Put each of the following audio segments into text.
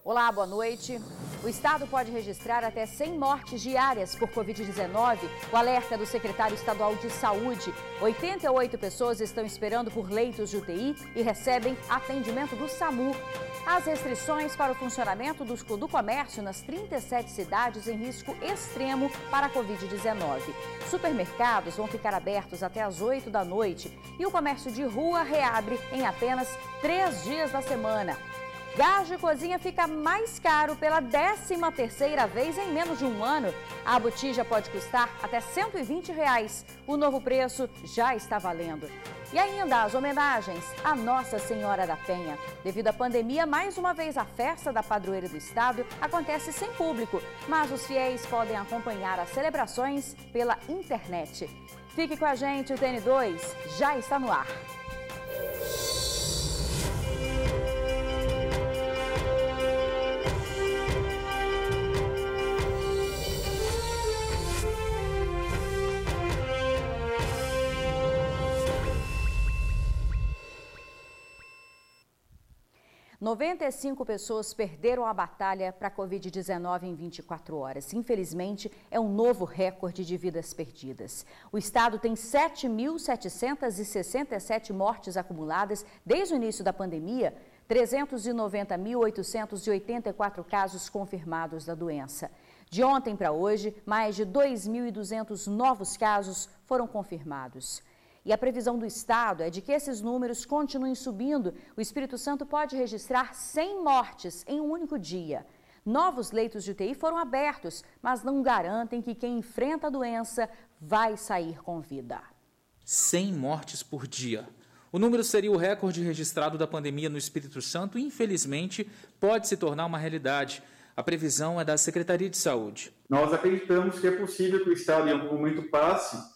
Olá, boa noite. O estado pode registrar até 100 mortes diárias por Covid-19. O alerta do secretário estadual de Saúde. 88 pessoas estão esperando por leitos de UTI e recebem atendimento do SAMU. As restrições para o funcionamento do comércio nas 37 cidades em risco extremo para a Covid-19. Supermercados vão ficar abertos até às 8 da noite e o comércio de rua reabre em apenas 3 dias da semana. Gás de cozinha fica mais caro pela 13ª vez em menos de um ano. A botija pode custar até R$120. O novo preço já está valendo. E ainda as homenagens à Nossa Senhora da Penha. Devido à pandemia, mais uma vez a festa da padroeira do estado acontece sem público, mas os fiéis podem acompanhar as celebrações pela internet. Fique com a gente, o TN2 já está no ar. 95 pessoas perderam a batalha para a Covid-19 em 24 horas. Infelizmente, é um novo recorde de vidas perdidas. O estado tem 7.767 mortes acumuladas desde o início da pandemia, 390.884 casos confirmados da doença. De ontem para hoje, mais de 2.200 novos casos foram confirmados. E a previsão do estado é de que esses números continuem subindo. O Espírito Santo pode registrar 100 mortes em um único dia. Novos leitos de UTI foram abertos, mas não garantem que quem enfrenta a doença vai sair com vida. 100 mortes por dia. O número seria o recorde registrado da pandemia no Espírito Santo e, infelizmente, pode se tornar uma realidade. A previsão é da Secretaria de Saúde. Nós acreditamos que é possível que o estado, em algum momento, passe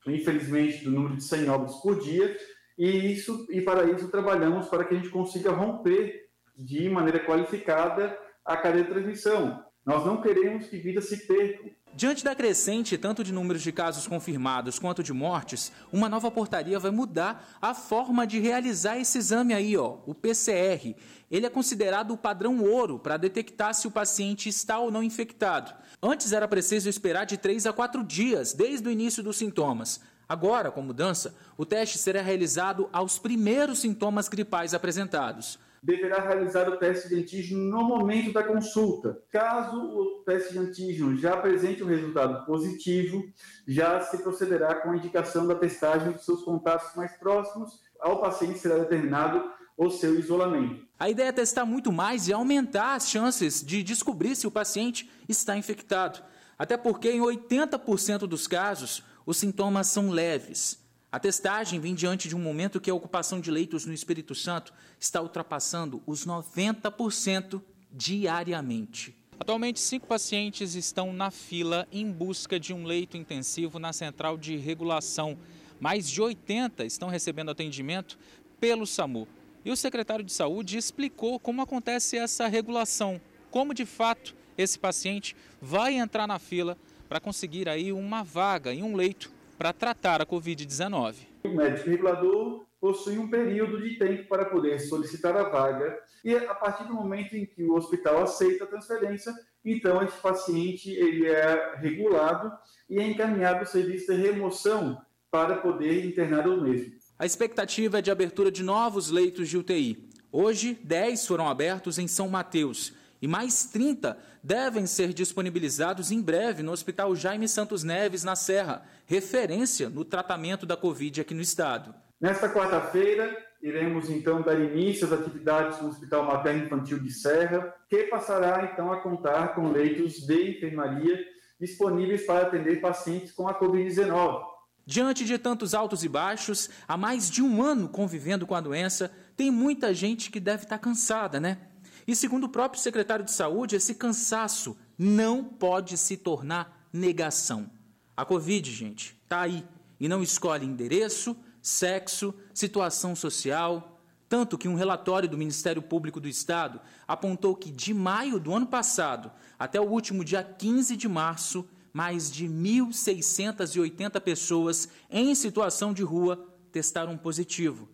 infelizmente, do número de 100 óbitos por dia, e para isso trabalhamos para que a gente consiga romper de maneira qualificada a cadeia de transmissão. Nós não queremos que vidas se percam. Diante da crescente tanto de números de casos confirmados quanto de mortes, uma nova portaria vai mudar a forma de realizar esse exame aí, o PCR. Ele é considerado o padrão ouro para detectar se o paciente está ou não infectado. Antes era preciso esperar de 3 a 4 dias desde o início dos sintomas. Agora, com mudança, o teste será realizado aos primeiros sintomas gripais apresentados. Deverá realizar o teste de antígeno no momento da consulta. Caso o teste de antígeno já apresente um resultado positivo, já se procederá com a indicação da testagem de seus contatos mais próximos. Ao paciente será determinado o seu isolamento. A ideia é testar muito mais e aumentar as chances de descobrir se o paciente está infectado. Até porque em 80% dos casos, os sintomas são leves. A testagem vem diante de um momento que a ocupação de leitos no Espírito Santo está ultrapassando os 90% diariamente. Atualmente, 5 pacientes estão na fila em busca de um leito intensivo na central de regulação. Mais de 80 estão recebendo atendimento pelo SAMU. E o secretário de Saúde explicou como acontece essa regulação, como de fato esse paciente vai entrar na fila para conseguir aí uma vaga em um leito para tratar a Covid-19. O médico regulador possui um período de tempo para poder solicitar a vaga e a partir do momento em que o hospital aceita a transferência, então esse paciente ele é regulado e é encaminhado ao serviço de remoção para poder internar o mesmo. A expectativa é de abertura de novos leitos de UTI. Hoje, 10 foram abertos em São Mateus e mais 30 devem ser disponibilizados em breve no Hospital Jaime Santos Neves, na Serra, referência no tratamento da Covid aqui no estado. Nesta quarta-feira, iremos então dar início às atividades no Hospital Materno Infantil de Serra, que passará então a contar com leitos de enfermaria disponíveis para atender pacientes com a Covid-19. Diante de tantos altos e baixos, há mais de um ano convivendo com a doença, tem muita gente que deve estar cansada, né? E segundo o próprio secretário de Saúde, esse cansaço não pode se tornar negação. A Covid, gente, está aí e não escolhe endereço, sexo, situação social. Tanto que um relatório do Ministério Público do Estado apontou que de maio do ano passado até o último dia 15 de março, mais de 1.680 pessoas em situação de rua testaram positivo.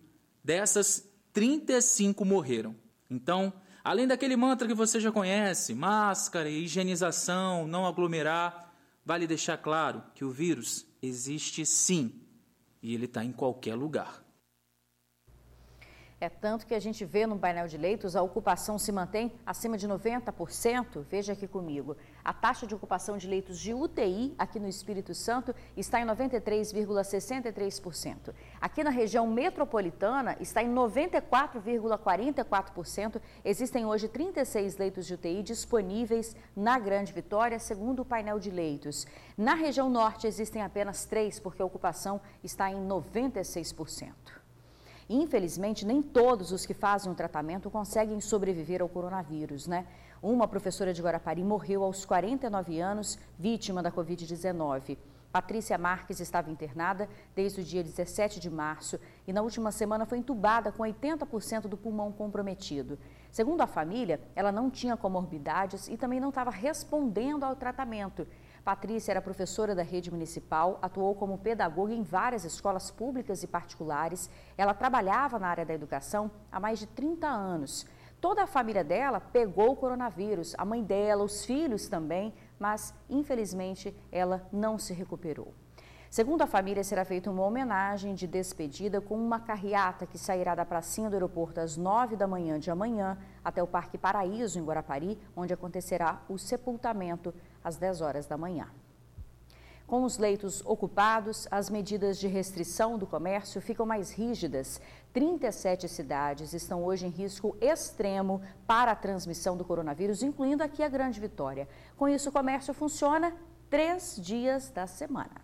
Dessas, 35 morreram. Então, Além daquele mantra que você já conhece, máscara, higienização, não aglomerar, vale deixar claro que o vírus existe sim e ele está em qualquer lugar. É tanto que a gente vê no painel de leitos, a ocupação se mantém acima de 90%. Veja aqui comigo. A taxa de ocupação de leitos de UTI aqui no Espírito Santo está em 93,63%. Aqui na região metropolitana está em 94,44%. Existem hoje 36 leitos de UTI disponíveis na Grande Vitória, segundo o painel de leitos. Na região norte existem apenas 3, porque a ocupação está em 96%. Infelizmente, nem todos os que fazem o tratamento conseguem sobreviver ao coronavírus, né? Uma professora de Guarapari morreu aos 49 anos, vítima da Covid-19. Patrícia Marques estava internada desde o dia 17 de março e na última semana foi entubada com 80% do pulmão comprometido. Segundo a família, ela não tinha comorbidades e também não estava respondendo ao tratamento. Patrícia era professora da rede municipal, atuou como pedagoga em várias escolas públicas e particulares. Ela trabalhava na área da educação há mais de 30 anos. Toda a família dela pegou o coronavírus, a mãe dela, os filhos também, mas infelizmente ela não se recuperou. Segundo a família, será feita uma homenagem de despedida com uma carreata que sairá da pracinha do aeroporto às 9 da manhã de amanhã até o Parque Paraíso, em Guarapari, onde acontecerá o sepultamento às 10 horas da manhã. Com os leitos ocupados, as medidas de restrição do comércio ficam mais rígidas. 37 cidades estão hoje em risco extremo para a transmissão do coronavírus, incluindo aqui a Grande Vitória. Com isso, o comércio funciona 3 dias da semana.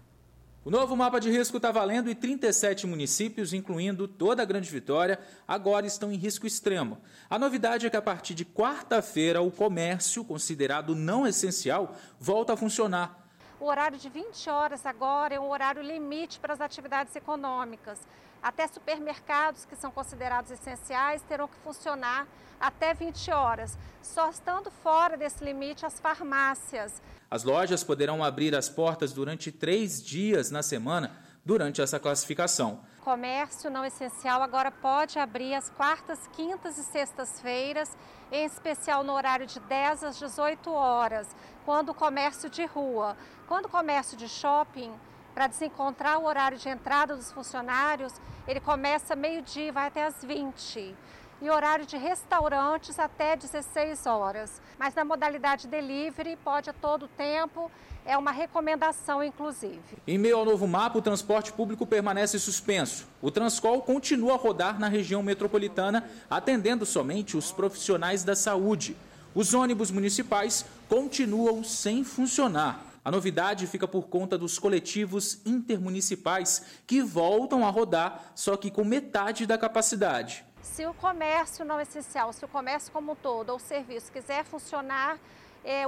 O novo mapa de risco está valendo e 37 municípios, incluindo toda a Grande Vitória, agora estão em risco extremo. A novidade é que a partir de quarta-feira o comércio, considerado não essencial, volta a funcionar. O horário de 20 horas agora é um horário limite para as atividades econômicas. Até supermercados que são considerados essenciais terão que funcionar até 20 horas. Só estando fora desse limite as farmácias. As lojas poderão abrir as portas durante 3 dias na semana durante essa classificação. O comércio não essencial agora pode abrir às quartas, quintas e sextas-feiras, em especial no horário de 10 às 18 horas, quando o comércio de rua. Quando o comércio de shopping, para desencontrar o horário de entrada dos funcionários, ele começa meio-dia e vai até às 20. E horário de restaurantes até 16 horas. Mas na modalidade delivery pode a todo tempo, é uma recomendação inclusive. Em meio ao novo mapa, o transporte público permanece suspenso. O Transcol continua a rodar na região metropolitana, atendendo somente os profissionais da saúde. Os ônibus municipais continuam sem funcionar. A novidade fica por conta dos coletivos intermunicipais que voltam a rodar, só que com metade da capacidade. Se o comércio não essencial, se o comércio como um todo ou o serviço quiser funcionar,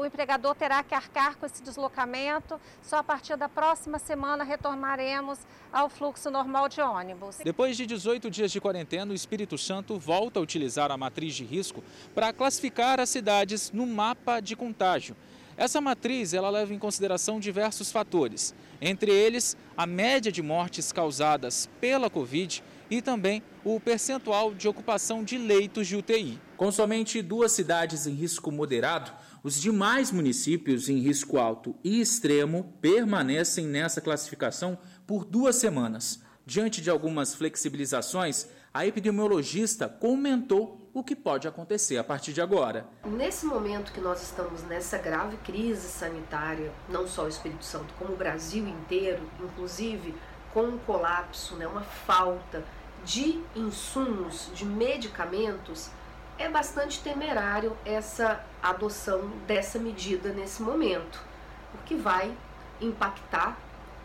o empregador terá que arcar com esse deslocamento. Só a partir da próxima semana retornaremos ao fluxo normal de ônibus. Depois de 18 dias de quarentena, o Espírito Santo volta a utilizar a matriz de risco para classificar as cidades no mapa de contágio. Essa matriz ela leva em consideração diversos fatores, entre eles a média de mortes causadas pela Covid e também o percentual de ocupação de leitos de UTI. Com somente 2 cidades em risco moderado, os demais municípios em risco alto e extremo permanecem nessa classificação por 2 semanas. Diante de algumas flexibilizações, a epidemiologista comentou o que pode acontecer a partir de agora. Nesse momento que nós estamos nessa grave crise sanitária, não só o Espírito Santo, como o Brasil inteiro, inclusive com um colapso, uma falta de insumos, de medicamentos, é bastante temerário essa adoção dessa medida nesse momento, porque vai impactar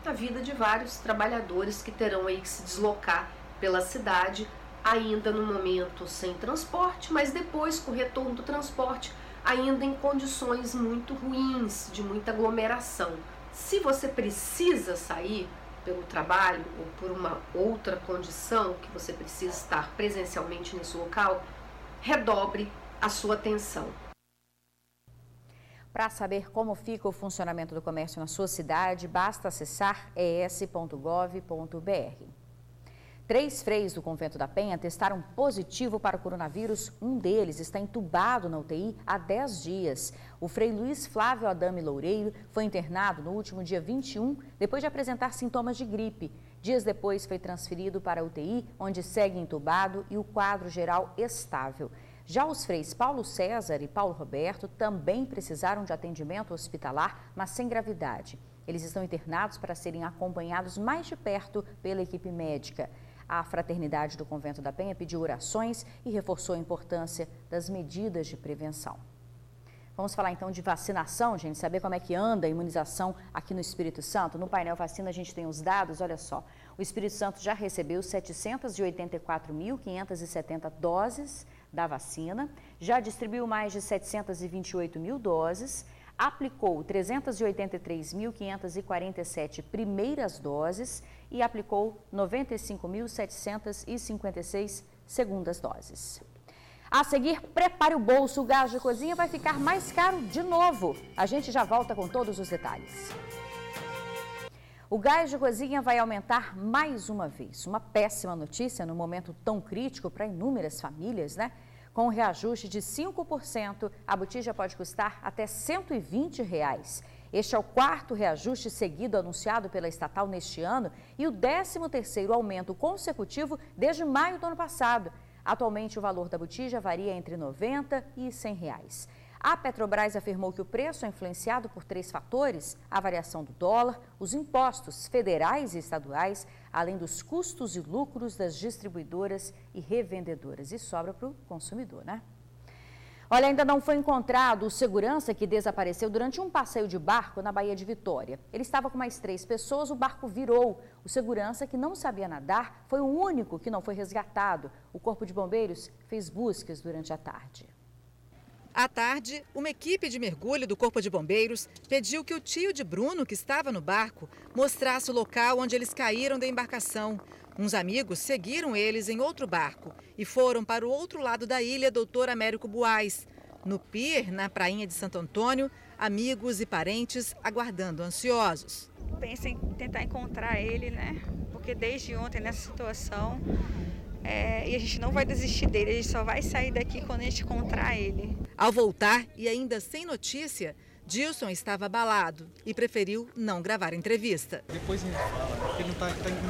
a vida de vários trabalhadores que terão aí que se deslocar pela cidade, ainda no momento sem transporte, mas depois com o retorno do transporte, ainda em condições muito ruins, de muita aglomeração. Se você precisa sair pelo trabalho ou por uma outra condição que você precisa estar presencialmente nesse local, redobre a sua atenção. Para saber como fica o funcionamento do comércio na sua cidade, basta acessar es.gov.br. 3 freios do Convento da Penha testaram positivo para o coronavírus. Um deles está entubado na UTI há 10 dias. O frei Luiz Flávio Adame Loureiro foi internado no último dia 21, depois de apresentar sintomas de gripe. Dias depois foi transferido para a UTI, onde segue entubado e o quadro geral estável. Já os freis Paulo César e Paulo Roberto também precisaram de atendimento hospitalar, mas sem gravidade. Eles estão internados para serem acompanhados mais de perto pela equipe médica. A Fraternidade do Convento da Penha pediu orações e reforçou a importância das medidas de prevenção. Vamos falar então de vacinação, gente, saber como é que anda a imunização aqui no Espírito Santo. No painel vacina a gente tem os dados, olha só. O Espírito Santo já recebeu 784.570 doses da vacina, já distribuiu mais de 728 mil doses, aplicou 383.547 primeiras doses e aplicou 95.756 segundas doses. A seguir, prepare o bolso, o gás de cozinha vai ficar mais caro de novo. A gente já volta com todos os detalhes. O gás de cozinha vai aumentar mais uma vez. Uma péssima notícia no momento tão crítico para inúmeras famílias, né? Com um reajuste de 5%, a botija pode custar até R$ 120. Este é o 4º reajuste seguido anunciado pela estatal neste ano e o 13º aumento consecutivo desde maio do ano passado. Atualmente, o valor da botija varia entre R$ 90 e R$ 100. A Petrobras afirmou que o preço é influenciado por 3 fatores: a variação do dólar, os impostos federais e estaduais, além dos custos e lucros das distribuidoras e revendedoras. E sobra para o consumidor, né? Olha, ainda não foi encontrado o segurança que desapareceu durante um passeio de barco na Baía de Vitória. Ele estava com mais 3 pessoas, o barco virou. O segurança, que não sabia nadar, foi o único que não foi resgatado. O Corpo de Bombeiros fez buscas durante a tarde. À tarde, uma equipe de mergulho do Corpo de Bombeiros pediu que o tio de Bruno, que estava no barco, mostrasse o local onde eles caíram da embarcação. Uns amigos seguiram eles em outro barco e foram para o outro lado da ilha Doutor Américo Buais. No pier, na prainha de Santo Antônio, amigos e parentes aguardando ansiosos. Pensa em tentar encontrar ele, né? Porque desde ontem nessa situação, e a gente não vai desistir dele, a gente só vai sair daqui quando a gente encontrar ele. Ao voltar e ainda sem notícia, Dilson estava abalado e preferiu não gravar a entrevista. Depois a gente fala, porque ele não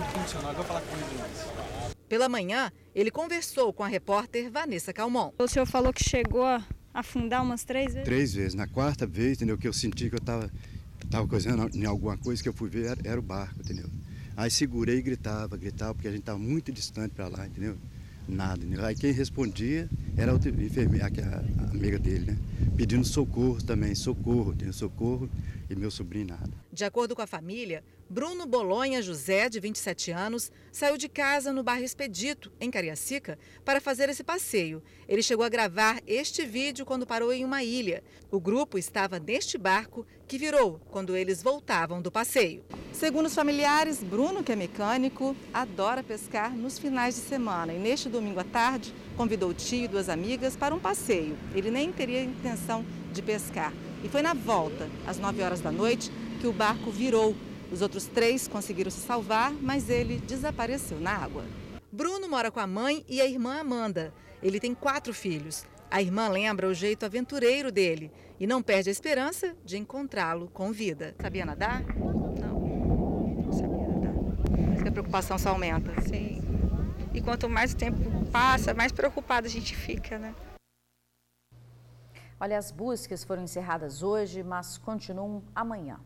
está funcionando, eu vou falar com ele depois. Pela manhã, ele conversou com a repórter Vanessa Calmon. O senhor falou que chegou a afundar umas 3 vezes? 3 vezes. Na 4ª vez, entendeu, que eu senti que eu estava coisando em alguma coisa, que eu fui ver, era o barco, entendeu? Aí segurei e gritava, porque a gente estava muito distante para lá, entendeu? Nada, entendeu? Aí quem respondia era a outra enfermeira, a amiga dele, né? Pedindo socorro também, socorro, e meu sobrinho nada. De acordo com a família, Bruno Bolonha José, de 27 anos, saiu de casa no bairro Expedito, em Cariacica, para fazer esse passeio. Ele chegou a gravar este vídeo quando parou em uma ilha. O grupo estava neste barco que virou quando eles voltavam do passeio. Segundo os familiares, Bruno, que é mecânico, adora pescar nos finais de semana e neste domingo à tarde convidou o tio e 2 amigas para um passeio. Ele nem teria intenção de pescar. E foi na volta, às 9 horas da noite, que o barco virou. Os outros 3 conseguiram se salvar, mas ele desapareceu na água. Bruno mora com a mãe e a irmã Amanda. Ele tem 4 filhos. A irmã lembra o jeito aventureiro dele e não perde a esperança de encontrá-lo com vida. Sabia nadar? Não sabia nadar. A preocupação só aumenta. Sim. E quanto mais o tempo passa, mais preocupada a gente fica, né? Olha, as buscas foram encerradas hoje, mas continuam amanhã.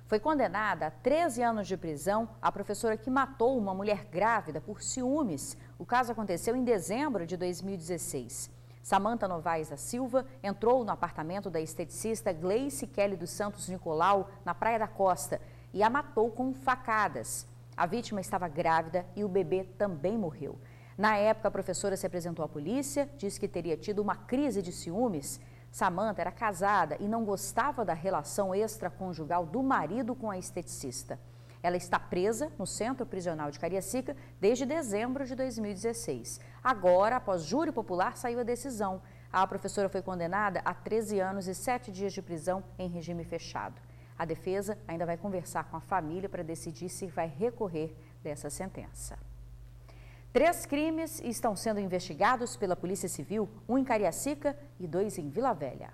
Foi condenada a 13 anos de prisão a professora que matou uma mulher grávida por ciúmes. O caso aconteceu em dezembro de 2016. Samanta Novaes da Silva entrou no apartamento da esteticista Gleice Kelly dos Santos Nicolau, na Praia da Costa, e a matou com facadas. A vítima estava grávida e o bebê também morreu. Na época, a professora se apresentou à polícia, disse que teria tido uma crise de ciúmes. Samanta era casada e não gostava da relação extraconjugal do marido com a esteticista. Ela está presa no Centro Prisional de Cariacica desde dezembro de 2016. Agora, após júri popular, saiu a decisão. A professora foi condenada a 13 anos e 7 dias de prisão em regime fechado. A defesa ainda vai conversar com a família para decidir se vai recorrer dessa sentença. 3 crimes estão sendo investigados pela Polícia Civil, 1 em Cariacica e 2 em Vila Velha.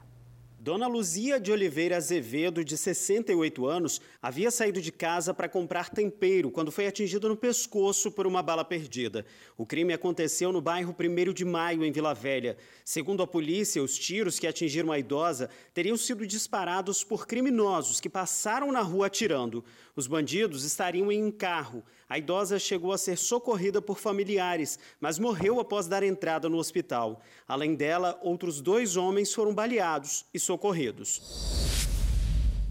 Dona Luzia de Oliveira Azevedo, de 68 anos, havia saído de casa para comprar tempero quando foi atingida no pescoço por uma bala perdida. O crime aconteceu no bairro 1º de Maio, em Vila Velha. Segundo a polícia, os tiros que atingiram a idosa teriam sido disparados por criminosos que passaram na rua atirando. Os bandidos estariam em um carro. A idosa chegou a ser socorrida por familiares, mas morreu após dar entrada no hospital. Além dela, outros 2 homens foram baleados e socorridos.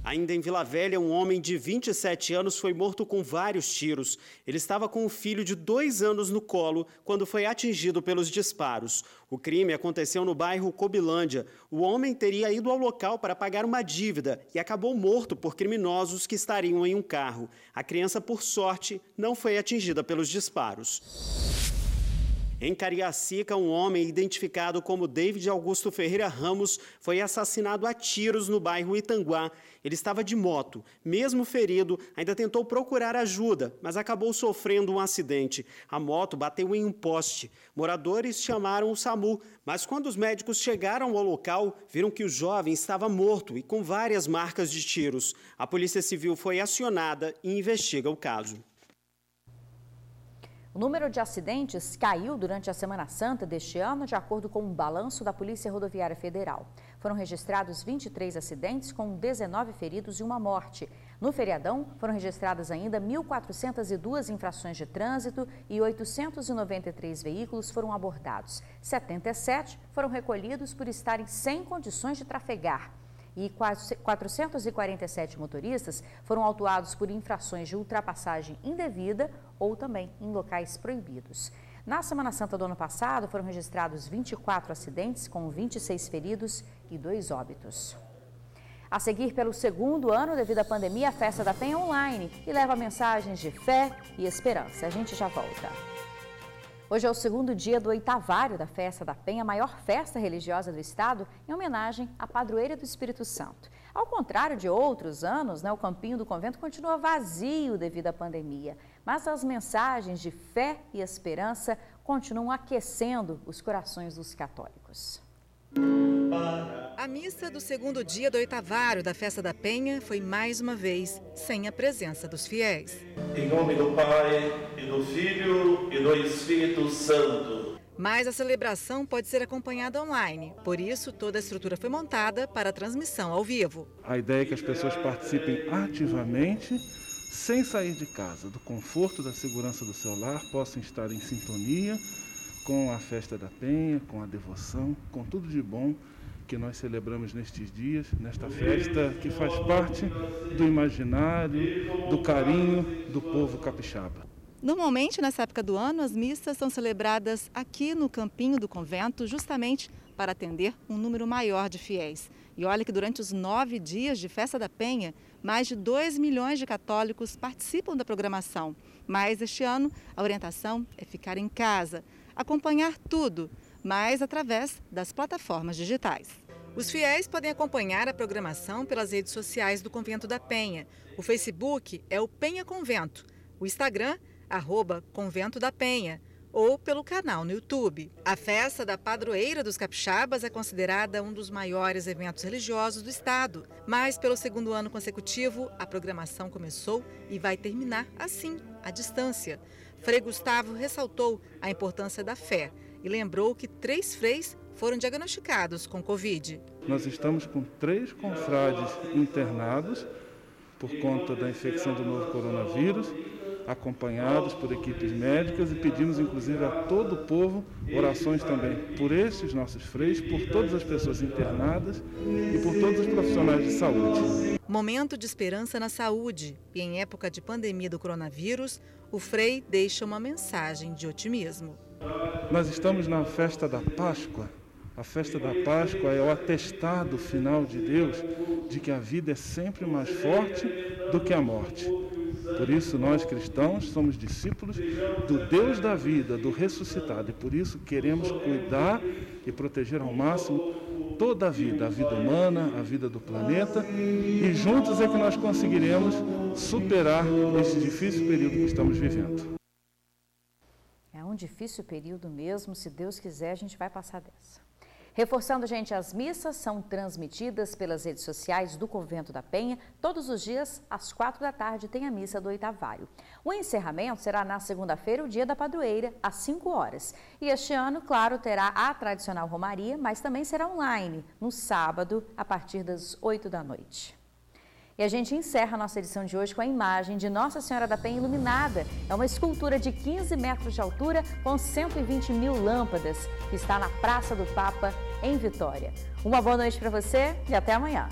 Ainda em Vila Velha, um homem de 27 anos foi morto com vários tiros. Ele estava com um filho de 2 anos no colo quando foi atingido pelos disparos. O crime aconteceu no bairro Cobilândia. O homem teria ido ao local para pagar uma dívida e acabou morto por criminosos que estariam em um carro. A criança, por sorte, não foi atingida pelos disparos. Em Cariacica, um homem identificado como David Augusto Ferreira Ramos foi assassinado a tiros no bairro Itanguá. Ele estava de moto. Mesmo ferido, ainda tentou procurar ajuda, mas acabou sofrendo um acidente. A moto bateu em um poste. Moradores chamaram o SAMU, mas quando os médicos chegaram ao local, viram que o jovem estava morto e com várias marcas de tiros. A Polícia Civil foi acionada e investiga o caso. O número de acidentes caiu durante a Semana Santa deste ano, de acordo com o balanço da Polícia Rodoviária Federal. Foram registrados 23 acidentes, com 19 feridos e 1 morte. No feriadão, foram registradas ainda 1.402 infrações de trânsito e 893 veículos foram abordados. 77 foram recolhidos por estarem sem condições de trafegar. E 447 motoristas foram autuados por infrações de ultrapassagem indevida ou também em locais proibidos. Na Semana Santa do ano passado, foram registrados 24 acidentes, com 26 feridos e 2 óbitos. A seguir, pelo 2º ano devido à pandemia, a Festa da Penha é online e leva mensagens de fé e esperança. A gente já volta. Hoje é o 2º dia do 8º da Festa da Penha, a maior festa religiosa do estado, em homenagem à padroeira do Espírito Santo. Ao contrário de outros anos, o campinho do convento continua vazio devido à pandemia, mas as mensagens de fé e esperança continuam aquecendo os corações dos católicos. A missa do 2º dia do 8º da Festa da Penha foi mais uma vez sem a presença dos fiéis. Em nome do Pai, e do Filho, e do Espírito Santo. Mas a celebração pode ser acompanhada online, por isso toda a estrutura foi montada para a transmissão ao vivo. A ideia é que as pessoas participem ativamente, sem sair de casa, do conforto, da segurança do seu lar, possam estar em sintonia com a Festa da Penha, com a devoção, com tudo de bom que nós celebramos nestes dias, nesta festa que faz parte do imaginário, do carinho do povo capixaba. Normalmente, nessa época do ano, as missas são celebradas aqui no campinho do convento, justamente para atender um número maior de fiéis. E olha que durante os 9 dias de Festa da Penha, mais de 2 milhões de católicos participam da programação. Mas este ano, a orientação é ficar em casa, acompanhar tudo, mas através das plataformas digitais. Os fiéis podem acompanhar a programação pelas redes sociais do Convento da Penha. O Facebook é o Penha Convento, o Instagram, @Convento da Penha, ou pelo canal no YouTube. A festa da padroeira dos capixabas é considerada um dos maiores eventos religiosos do estado, mas pelo 2º ano consecutivo, a programação começou e vai terminar assim, à distância. Frei Gustavo ressaltou a importância da fé e lembrou que 3 freis foram diagnosticados com Covid. Nós estamos com 3 confrades internados por conta da infecção do novo coronavírus, acompanhados por equipes médicas, e pedimos inclusive a todo o povo orações também por esses nossos freis, por todas as pessoas internadas e por todos os profissionais de saúde. Momento de esperança na saúde, e em época de pandemia do coronavírus, o frei deixa uma mensagem de otimismo. Nós estamos na festa da Páscoa. A festa da Páscoa é o atestado final de Deus de que a vida é sempre mais forte do que a morte. Por isso, nós cristãos somos discípulos do Deus da vida, do ressuscitado, e por isso queremos cuidar e proteger ao máximo toda a vida humana, a vida do planeta, e juntos é que nós conseguiremos superar esse difícil período que estamos vivendo. Um um difícil período mesmo. Se Deus quiser, a gente vai passar dessa. Reforçando, gente, as missas são transmitidas pelas redes sociais do Convento da Penha. Todos os dias, às 4 da tarde, tem a missa do Oitavário. O encerramento será na segunda-feira, o dia da padroeira, às 5 horas. E este ano, claro, terá a tradicional romaria, mas também será online, no sábado, a partir das 8 da noite. E a gente encerra a nossa edição de hoje com a imagem de Nossa Senhora da Penha iluminada. É uma escultura de 15 metros de altura com 120 mil lâmpadas que está na Praça do Papa, em Vitória. Uma boa noite para você e até amanhã.